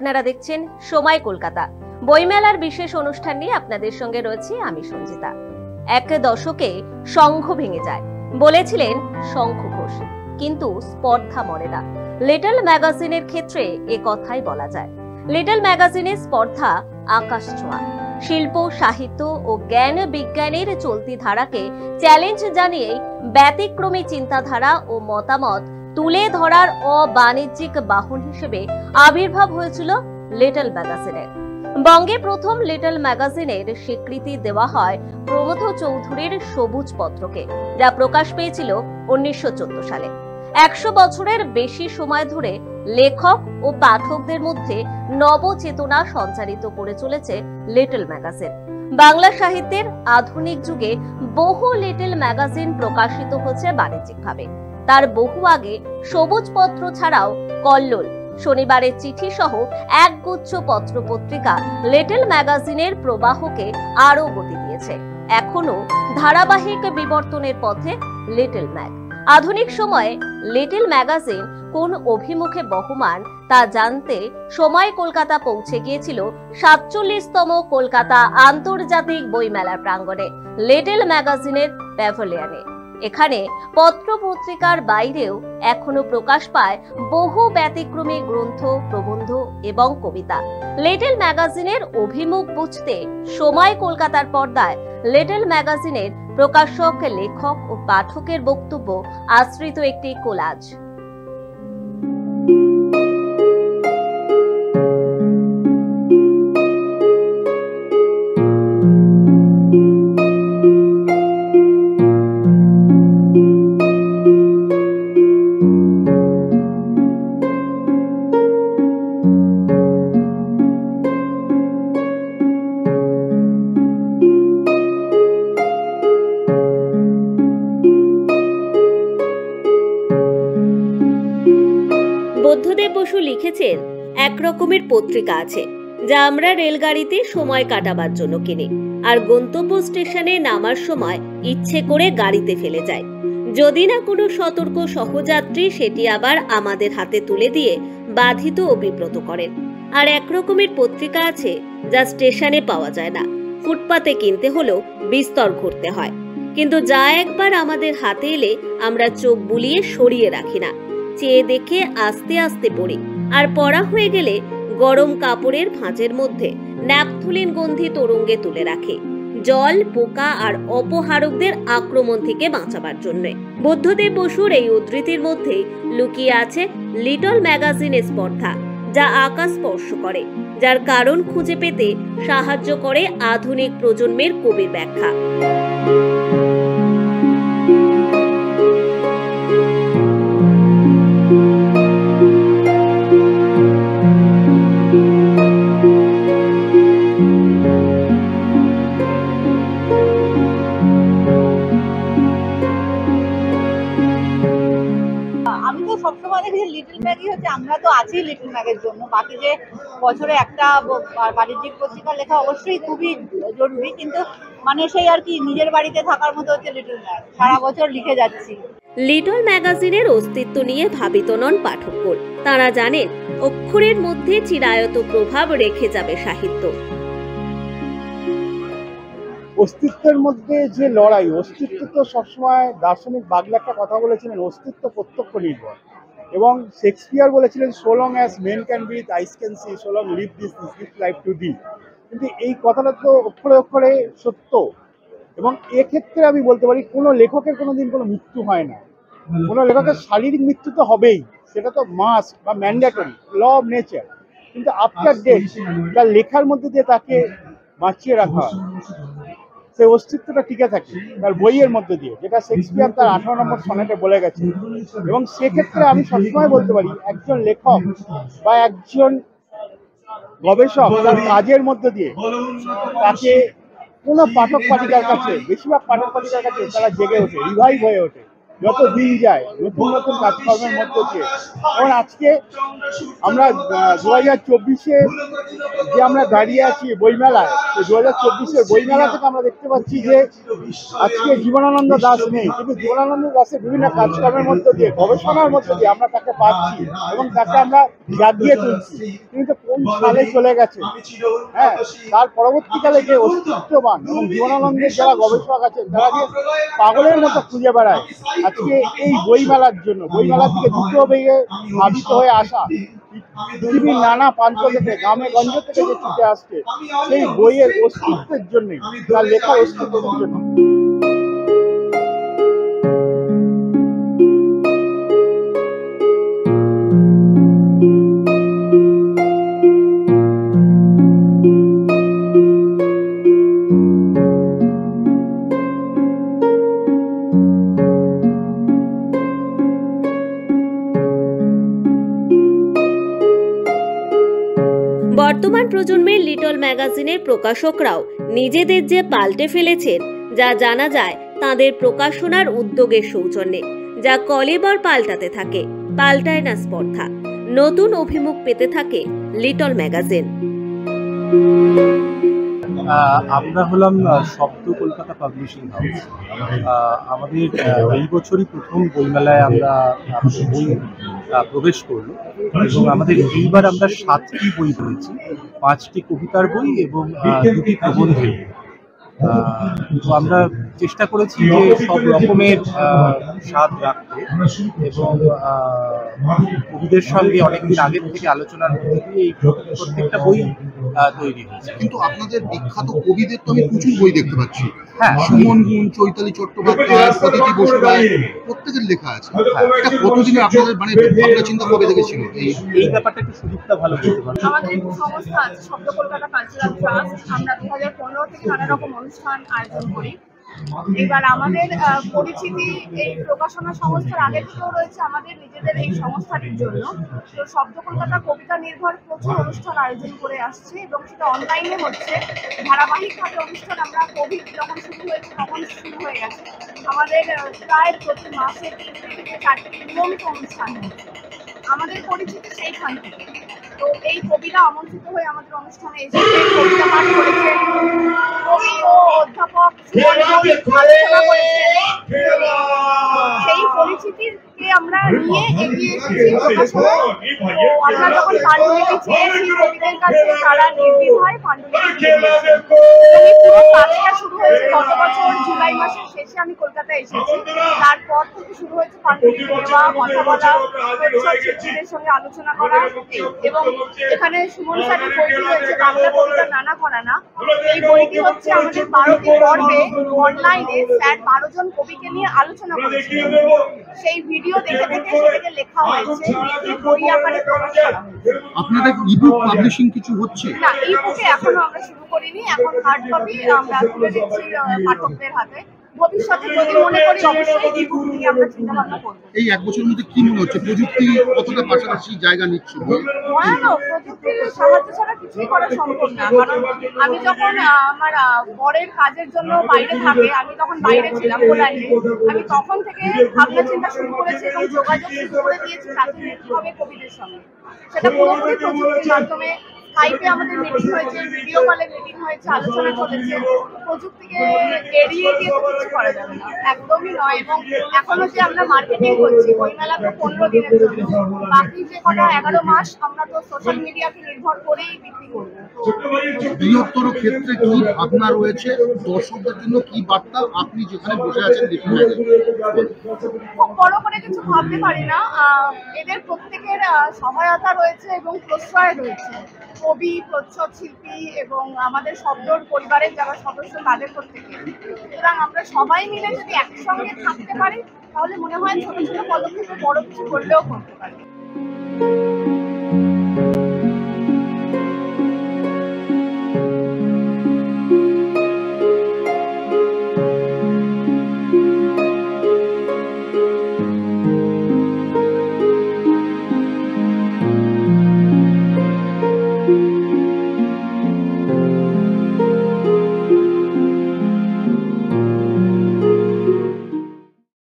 আপনারা দেখছেন সময় কলকাতা। বইমেলার বিশেষ অনুষ্ঠান নিয়ে আপনাদের সঙ্গে রয়েছি আমি সঞ্জিতা। এক দশকে সংঘ ভেঙে যায় বলেছিলেন শঙ্খ ঘোষ, কিন্তু স্পর্ধা মরে না। লিটল ম্যাগাজিনের ক্ষেত্রে এ কথাই বলা যায়। লিটল ম্যাগাজিনের স্পর্ধা আকাশ ছোঁয়া। শিল্প, সাহিত্য ও জ্ঞান বিজ্ঞানের চলতি ধারাকে চ্যালেঞ্জ জানিয়ে ব্যতিক্রমী চিন্তাধারা ও মতামত তুলে ধরার অবাণিজ্যিক বাহন হিসেবে আবির্ভাব হয়েছিল লিটল ম্যাগাজিনের। বঙ্গে প্রথম লিটল ম্যাগাজিনের স্বীকৃতি দেওয়া হয় প্রমথ চৌধুরীর সবুজ পত্রকে, যা প্রকাশ পেয়েছিল 1914 সালে। 100 বছরের বেশি সময় ধরে লেখক ও পাঠকদের মধ্যে নবচেতনা সঞ্চারিত করে চলেছে লিটল ম্যাগাজিন। বাংলা সাহিত্যের আধুনিক যুগে বহু লিটল ম্যাগাজিন প্রকাশিত হচ্ছে বাণিজ্যিকভাবে। তার বহু আগে সবুজ পত্র ছাড়াও কল্লোল, শনিবারের চিঠি সহ একগুচ্ছ পত্র পত্রিকা লিটল ম্যাগাজিনের প্রবাহকে আরো গতি দিয়েছে। এখনো ধারাবাহিক বিবর্তনের পথে লিটল ম্যাগ। আধুনিক সময়ে লিটল ম্যাগাজিন কোন অভিমুখে বহমান তা জানতে সময় কলকাতা পৌঁছে গিয়েছিল 47তম কলকাতা আন্তর্জাতিক বইমেলার প্রাঙ্গণে লিটল ম্যাগাজিনের প্যাভিলিয়নে। এখানে পত্র পত্রিকার বাইরেও এখনো প্রকাশ পায় বহু ব্যতিক্রমী গ্রন্থ, প্রবন্ধ এবং কবিতা। লিটল ম্যাগাজিনের অভিমুখ বুঝতে সময় কলকাতার পর্দায় লিটল ম্যাগাজিনের প্রকাশক, লেখক ও পাঠকের বক্তব্য আশ্রিত একটি কোলাজ। বুদ্ধদেব বসু লিখেছেন, এক রকমের পত্রিকা আছে যা আমরা রেলগাড়িতে সময় কাটাবার জন্য কিনি, আর গন্তব্য স্টেশনে নামার সময় ইচ্ছে করে গাড়িতে ফেলে যায়। যদি না কোনো সতর্ক সহযাত্রী সেটি আবার আমাদের হাতে তুলে দিয়ে বাধিত ও বিব্রত করেন। আর এক রকমের পত্রিকা আছে যা স্টেশনে পাওয়া যায় না, ফুটপাতে কিনতে হলেও বিস্তর ঘুরতে হয়, কিন্তু যা একবার আমাদের হাতে এলে আমরা চোখ বুলিয়ে সরিয়ে রাখি না, চেয়ে দেখে আস্তে আস্তে পড়ি, আর পড়া হয়ে গেলে গরম কাপড়ের ভাঁজের মধ্যে ন্যাপথলিন গন্ধি তরঙ্গে তুলে রাখে, জল, পোকা আর অপহারকদের আক্রমণ থেকে বাঁচাবার জন্য। বুদ্ধদেব বসুর এই উদ্ধৃতির মধ্যে লুকিয়ে আছে লিটল ম্যাগাজিনের স্পর্ধা, যা আকাশ স্পর্শ করে, যার কারণ খুঁজে পেতে সাহায্য করে আধুনিক প্রজন্মের কবির ব্যাখ্যা। সবসময় দেখি লিটল ম্যাগই হচ্ছে, আমরা তো আছি লিটল ম্যাগের জন্য। বাকি যে বছরে একটা বাণিজ্যিক পত্রিকা লেখা অবশ্যই খুবই জরুরি, কিন্তু মানে সেই আর কি নিজের বাড়িতে থাকার মতো হচ্ছে লিটল ম্যাগ, সারা বছর লিখে যাচ্ছি। লিটল ম্যাগাজিনের অস্তিত্ব নিয়ে ভাবিত নন পাঠকগণ। তারা জানেন অক্ষরের মধ্যে চিরায়ত প্রভাব রেখে যাবে সাহিত্য। অস্তিত্বের মধ্যে যে লড়াই, অস্তিত্ব তো সবসময় দার্শনিক বাগলে একটা কথা বলেছিলেন, অস্তিত্ব প্রত্যক্ষ নির্ভর। এবং শেক্সপিয়ার বলেছিলেন, so long as men can breathe eyes can see, so long live this life to thee. কিন্তু এই কথাটা তো অক্ষরে অক্ষরে সত্য। এবং এক্ষেত্রে আমি বলতে পারি, কোনো লেখকের কোনোদিন কোনো মৃত্যু হয় না। কোনো লেখকের শারীরিক মৃত্যু তো হবেই, সেটা তো মাস্ট বা ম্যান্ডেটরি, ল অফ নেচার। কিন্তু আফটার ডেথ তার লেখার মধ্যে দিয়ে তাকে বাঁচিয়ে রাখা হয়, সেই অস্তিত্বটা টিকে থাকে তার বইয়ের মধ্যে দিয়ে, যেটা শেক্সপিয়ার তার 18 নম্বর সনেটে বলে গেছে। এবং সেক্ষেত্রে আমি সবসময় বলতে পারি, একজন লেখক বা একজন গবেষক তার কাজের মধ্যে দিয়ে তাকে কোনো পাঠক পাঠিকার কাছে, বেশিরভাগ পাঠক পাঠিকার কাছে তারা জেগে ওঠে, রিভাইভ হয়ে ওঠে যত দিন যায়, নতুন নতুন কাজকর্মের মধ্যে দিয়ে। এবং আজকে আমরা 2024-এ যে আমরা দাঁড়িয়ে আছি বইমেলায়, 2024-এর বইমেলা থেকে আমরা দেখতে পাচ্ছি যে আজকে জীবনানন্দ দাশ নেই, কিন্তু জীবনানন্দ দাশের বিভিন্ন কাজকর্মের মধ্যে দিয়ে, গবেষণার মধ্যে দিয়ে আমরা তাকে পাচ্ছি এবং তাকে আমরা জাগিয়ে তুলছি। কিন্তু কোন সালে চলে গেছে, হ্যাঁ, তার পরবর্তীকালে যে অস্তিত্ববান এবং জীবনানন্দের যারা গবেষক আছেন তারা যে পাগলের মতো খুঁজে বেড়ায় আজকে এই বইমেলার জন্য, বইমেলার দিকে দ্রুত বেগে ধাবিত হয়ে আসা, পৃথিবীর নানা প্রান্ত থেকে, গ্রামে গঞ্জ থেকে যে ছুটে আসছে সেই বইয়ের অস্তিত্বের জন্যই, তার লেখার অস্তিত্বের জন্য। বর্তমান প্রজন্মের লিটল ম্যাগাজিনের প্রকাশকরাও নিজেদের যে পাল্টে ফেলেছেন, যা জানা যায় তাদের প্রকাশনার উদ্যোগের সৌজন্যে, যা কলেবর পাল্টাতে থাকে, পাল্টায় না স্পর্ধা, নতুন অভিমুখ পেতে থাকে লিটল ম্যাগাজিন। আমরা হলাম শব্দ কলকাতা পাবলিশিং হাউস। আমাদের এই বছরই প্রথম বইমেলায় আমরা বই প্রবেশ করলো এবং আমাদের এইবার আমরা 7টি বই পড়েছি, 5টি কবিতার বই এবং 2টি প্রবন্ধের বই। তো আমরা চেষ্টা করেছি যে সব রকমের স্বাদ রাখতে এবং কবিদের সঙ্গে অনেকদিন আগের থেকে আলোচনার মধ্যে দিয়ে এই প্রত্যেকটা বই তৈরি হয়েছে। কিন্তু আপনাদের বিখ্যাত কবিদের তো আমি প্রচুর বই দেখতে পাচ্ছি, হ্যাঁ, সুমন গুণ, চৈতালি চট্টোপাধ্যায়, প্রতীতি বসু রায়, প্রত্যেকের লেখা আছে। এটা কতদিনে আপনাদের মানে ভাবনা চিন্তা কবে থেকে ছিল? এই ব্যাপারটা একটু সুদীপ্তা ভালো বলতে পারবে। আমাদের সংস্থা আছে শব্দ কলকাতা কালচারাল ট্রাস্ট। আমরা 2015 থেকে নানা রকম অনুষ্ঠান আয়োজন করি। এবার আমাদের পরিচিতি এই প্রকাশনা সংস্থার আগে থেকেও রয়েছে আমাদের নিজেদের এই সংস্থাটির জন্য। তো শব্দ কলকাতা কবিতা নির্ভর প্রচুর অনুষ্ঠান আয়োজন করে আসছে এবং সেটা অনলাইনে হচ্ছে। ধারাবাহিকভাবে অনুষ্ঠান আমরা কোভিড যখন শুরু হয়েছে তখন শুরু হয়ে গেছে। আমাদের প্রায় প্রতি মাসে 3 থেকে 4টি নিয়মিত অনুষ্ঠান হচ্ছে। আমাদের পরিচিতি সেইখান থেকে। তো এই কবিরা আমন্ত্রিত হয়ে আমাদের অনুষ্ঠানে এসেছে, কবিতা পাঠ করেছেন, কবি ও অধ্যাপক আলোচনা করেছেন। সেই পরিচিতিকে আমরা নিয়ে এগিয়ে এসেছি প্রকাশনায়। তো আমরা যখন পাণ্ডুলিপি চেয়েছি কবিদের কাছে, তারা নির্দ্বিধায় পাণ্ডুলিপি দিয়েছে। এই পুরো কাজটা শুরু হয়েছে গত বছর জুলাই মাসের শেষে আমি কলকাতায় এসেছি। তারপর থেকে শুরু হয়েছে পাণ্ডুলিপি দেওয়া, কথা বলা, শিল্পীদের সঙ্গে আলোচনা করা। এবং এখানে সুমন স্যারের বইটি রয়েছে বাংলা কবিতা নানা করানা। এই বইটি হচ্ছে আমাদের 12টি পর্বে অনলাইনে স্যার 12 জন কবিকে নিয়ে আলোচনা করেছিলেন। সেই ভিডিও দেখে দেখে সেটাকে লেখা হয়েছে, লিখে বই আকারে প্রকাশ করা হয়েছে। আপনাদের ইবুক পাবলিশিং কিছু হচ্ছে? না, ইবুকে এখনো আমরা শুরু করিনি। এখন হার্ড কপি আমরা তুলে দিচ্ছি পাঠকদের হাতে। ভবিষ্যতে যদি মনে করি অবশ্যই ইবুক নিয়ে আমরা চিন্তা ভাবনা করব। এই 1 বছরের মধ্যে কি মনে হচ্ছে প্রযুক্তি কতটা পাশাপাশি জায়গা নিচ্ছে? ভয়ানক, প্রযুক্তির সাহায্য ছাড়া কিছুই করা সম্ভব না। কারণ আমি যখন আমার পরের কাজের জন্য বাইরে থাকে, আমি তখন বাইরে ছিলাম পোল্যান্ডে, আমি তখন থেকে ভাবনা চিন্তা শুরু করেছি এবং যোগাযোগ শুরু করে দিয়েছি প্রাথমিকভাবে কবিদের সঙ্গে। সেটা পুরোপুরি প্রযুক্তির মাধ্যমে। স্কাইপে আমাদের মিটিং হয়েছে, ভিডিও কলে মিটিং হয়েছে, আলোচনা চলেছে। প্রযুক্তিকে এড়িয়ে গিয়ে তো কিছু করা যাবে না, একদমই নয়। এবং এখনো যে আমরা মার্কেটিং করছি, বইমেলা তো 15 দিনের জন্য, বাকি যে কটা 11 মাস আমরা তো সোশ্যাল মিডিয়াকে নির্ভর করেই বিক্রি করবো। বৃহত্তর ক্ষেত্রে কি ভাবনা রয়েছে, দর্শকদের জন্য কি বার্তা? আপনি যেখানে বসে আছেন খুব বড় করে কিছু ভাবতে পারি না। এদের প্রত্যেকের সহায়তা রয়েছে এবং প্রশ্রয় রয়েছে। কবি, প্রচ্ছদ শিল্পী এবং আমাদের শব্দর পরিবারের যারা সদস্য তাদের প্রত্যেকে। সুতরাং আমরা সবাই মিলে যদি একসঙ্গে থাকতে পারি তাহলে মনে হয় ছোট ছোট পদক্ষেপে বড় কিছু করলেও করতে পারি।